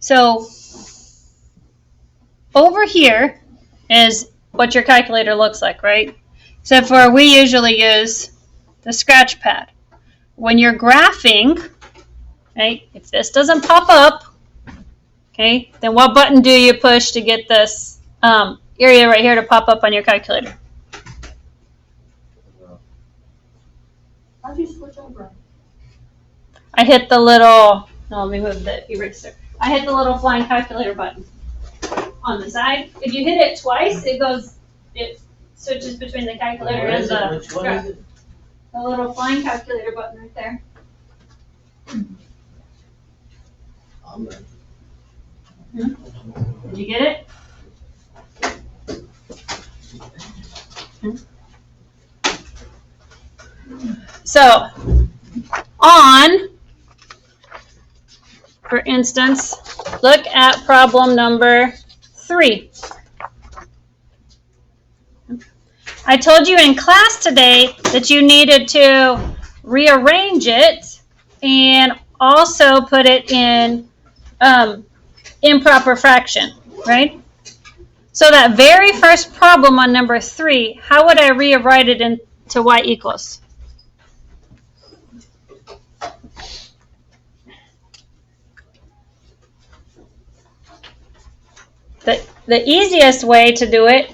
So over here is what your calculator looks like, right? Except for we usually use the scratch pad. When you're graphing, right, if this doesn't pop up, okay, then what button do you push to get this area right here to pop up on your calculator? How'd you switch over? I hit the little, no, let me move the eraser. I hit the little flying calculator button on the side. If you hit it twice, it switches between the calculator and the graph. The little flying calculator button right there. Did you get it? So, for instance, look at problem number 3. I told you in class today that you needed to rearrange it and also put it in improper fraction, right? So that very first problem on number 3, how would I rewrite it into y equals? The easiest way to do it,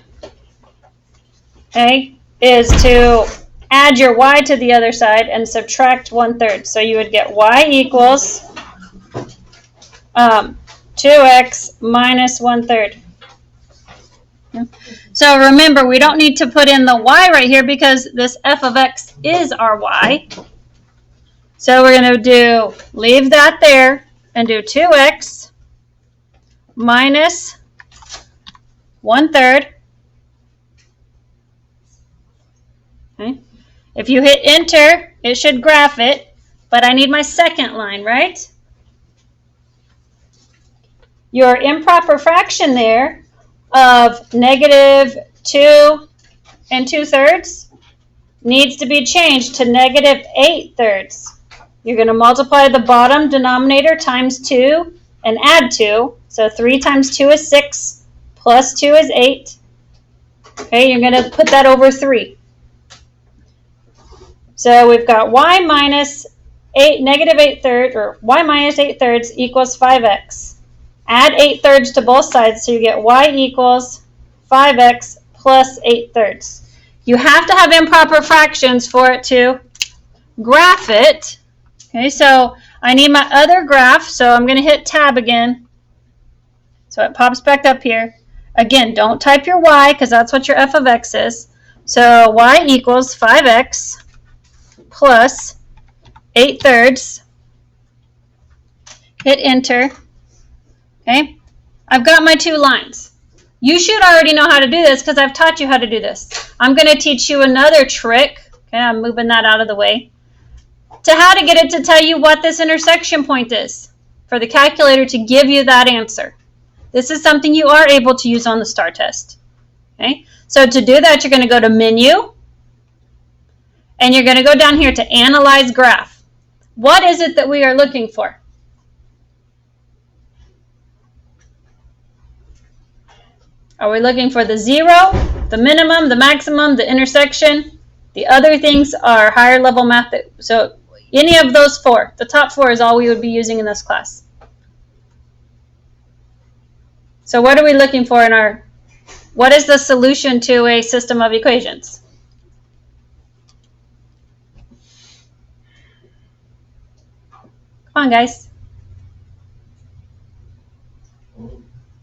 okay, is to add your y to the other side and subtract 1/3. So you would get y equals 2x minus 1/3. So remember, we don't need to put in the y right here because this f of x is our y. So we're going to leave that there and do 2x minus 1/3. Okay. If you hit enter, it should graph it, but I need my second line, right? Your improper fraction there of negative 2 2/3 needs to be changed to negative 8/3. You're going to multiply the bottom denominator times 2 and add 2. So 3 times 2 is 6, plus 2 is 8. Okay, you're going to put that over 3. So we've got y minus negative 8/3, or y minus 8/3 equals 5x. Add 8/3 to both sides, so you get y equals 5x plus 8/3. You have to have improper fractions for it to graph it. Okay, so I need my other graph, so I'm going to hit tab again. So it pops back up here. Again, don't type your y because that's what your f of x is. So y equals 5x plus 8/3. Hit enter. Okay, I've got my 2 lines. You should already know how to do this because I've taught you how to do this. I'm going to teach you another trick. Okay, I'm moving that out of the way. To how to get it to tell you what this intersection point is for the calculator to give you that answer. This is something you are able to use on the STAR test. Okay, so to do that, you're going to go to Menu, and you're going to go down here to Analyze Graph. What is it that we are looking for? Are we looking for the 0, the minimum, the maximum, the intersection? The other things are higher level math. So any of those 4, the top 4 is all we would be using in this class. So what are we looking for in what is the solution to a system of equations? Come on, guys.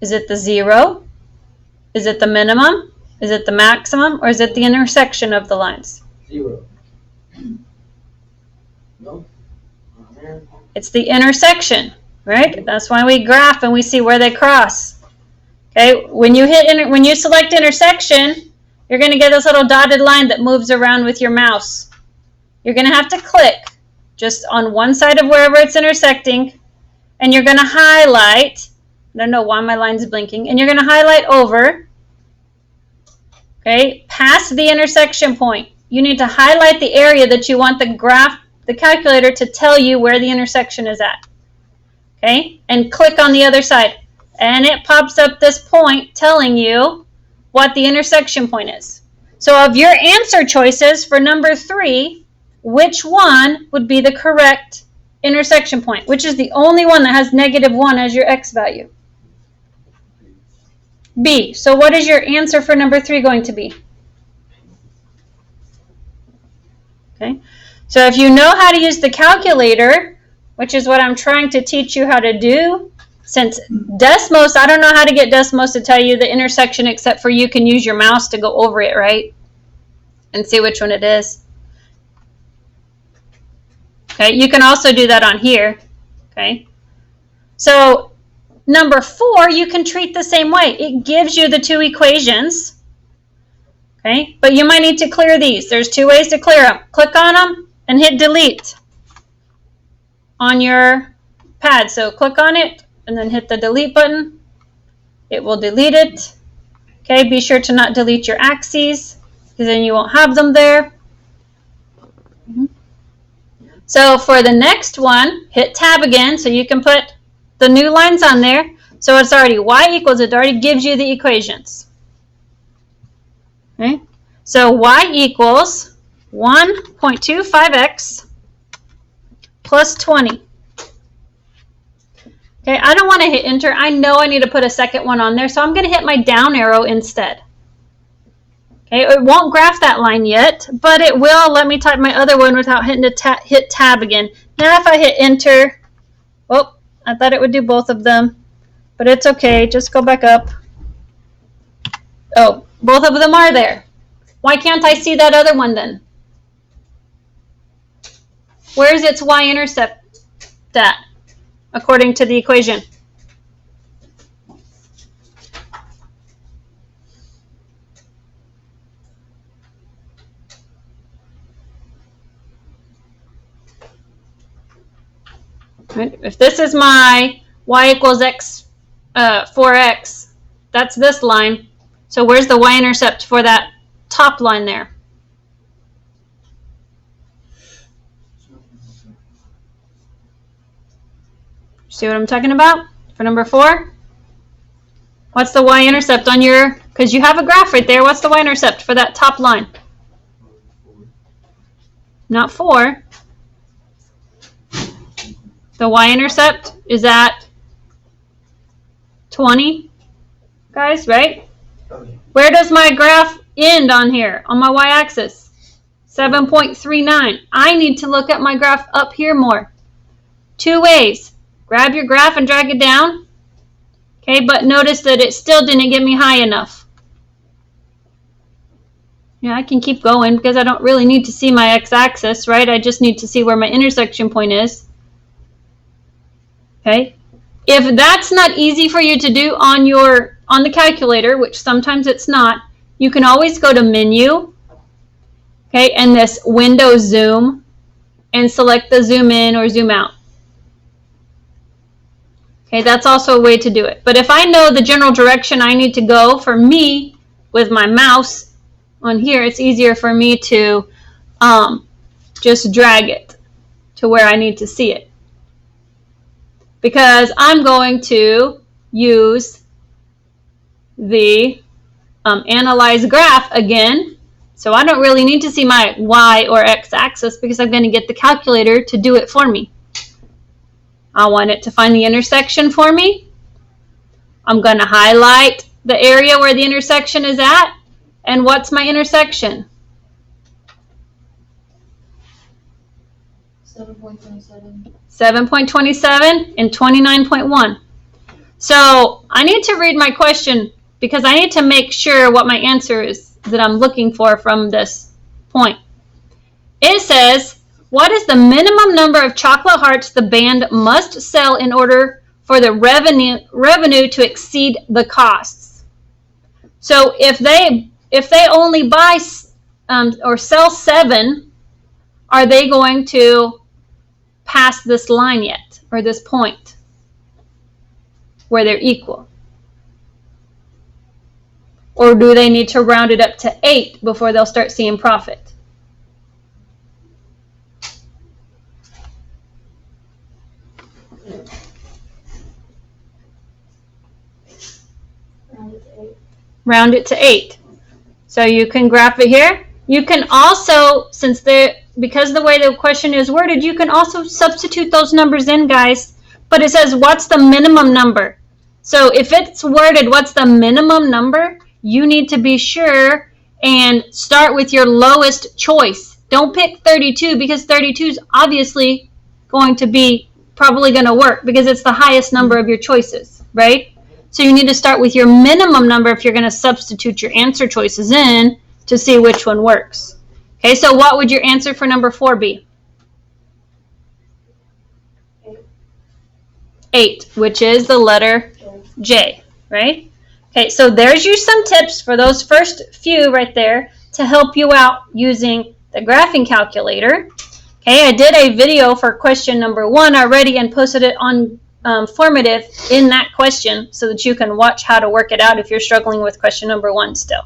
Is it the 0? Is it the minimum? Is it the maximum? Or is it the intersection of the lines? 0. No. It's the intersection, right? That's why we graph and we see where they cross. Okay, when you select intersection, you're going to get this little dotted line that moves around with your mouse. You're going to have to click just on one side of wherever it's intersecting, and you're going to highlight. I don't know why my line's blinking. And you're going to highlight over, okay, past the intersection point. You need to highlight the area that you want the calculator to tell you where the intersection is at. okay, and click on the other side. And it pops up this point telling you what the intersection point is. So of your answer choices for number 3, which one would be the correct intersection point? Which is the only one that has -1 as your x value? B. So what is your answer for number 3 going to be? Okay. So if you know how to use the calculator, which is what I'm trying to teach you how to do, since Desmos, I don't know how to get Desmos to tell you the intersection except for you can use your mouse to go over it, right? And see which one it is. Okay, you can also do that on here. Okay. So number 4, you can treat the same way. It gives you the 2 equations. Okay, but you might need to clear these. There's 2 ways to clear them. Click on them and hit delete on your pad. So click on it and then hit the delete button. It will delete it. Okay, be sure to not delete your axes because then you won't have them there. So for the next one, hit tab again so you can put the new lines on there. So it's already y equals, it already gives you the equations. Okay, so y equals 1.25x plus 20. Okay, I don't want to hit enter. I know I need to put a second one on there, so I'm going to hit my down arrow instead. Okay, it won't graph that line yet, but it will let me type my other one without hitting to hit tab again. Now if I hit enter, oh, I thought it would do both of them, but it's okay. Just go back up. Oh, both of them are there. Why can't I see that other one then? Where's its y-intercept at, according to the equation? Right. If this is my y equals x 4x, that's this line. So where's the y-intercept for that top line there? See what I'm talking about for number 4? What's the y-intercept on your, because you have a graph right there, what's the y-intercept for that top line? Not 4. The y-intercept is at 20, guys, right? Where does my graph end on here, on my y-axis? 7.39. I need to look at my graph up here more. 2 ways. Grab your graph and drag it down. Okay, but notice that it still didn't get me high enough. Yeah, I can keep going because I don't really need to see my x-axis, right? I just need to see where my intersection point is. Okay, if that's not easy for you to do on the calculator, which sometimes it's not, you can always go to menu, okay, and this window zoom, and select the zoom in or zoom out. Okay, that's also a way to do it. But if I know the general direction I need to go, for me, with my mouse on here, it's easier for me to just drag it to where I need to see it. Because I'm going to use the analyze graph again. So I don't really need to see my y or x axis because I'm going to get the calculator to do it for me. I want it to find the intersection for me. I'm going to highlight the area where the intersection is at. And what's my intersection? 7.27. 7.27 and 29.1. So I need to read my question because I need to make sure what my answer is that I'm looking for from this point. It says, what is the minimum number of chocolate hearts the band must sell in order for the revenue to exceed the costs? So if they only buy or sell 7, are they going to pass this line yet, or this point where they're equal? Or do they need to round it up to 8 before they'll start seeing profit? 8. Round it to 8. So you can graph it here. You can also, because the way the question is worded, you can also substitute those numbers in, guys. But it says, what's the minimum number? So if it's worded, what's the minimum number? You need to be sure and start with your lowest choice. Don't pick 32 because 32 is obviously going to be probably going to work because it's the highest number of your choices, right? So you need to start with your minimum number if you're going to substitute your answer choices in to see which one works. Okay, so what would your answer for number 4 be? 8. 8, which is the letter J, right? Okay, so there's some tips for those first few right there to help you out using the graphing calculator. Okay, I did a video for question number 1 already and posted it on formative in that question so that you can watch how to work it out if you're struggling with question number 1 still.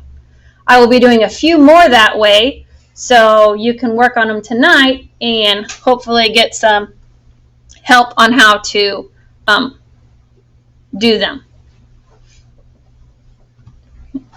I will be doing a few more that way so you can work on them tonight and hopefully get some help on how to do them.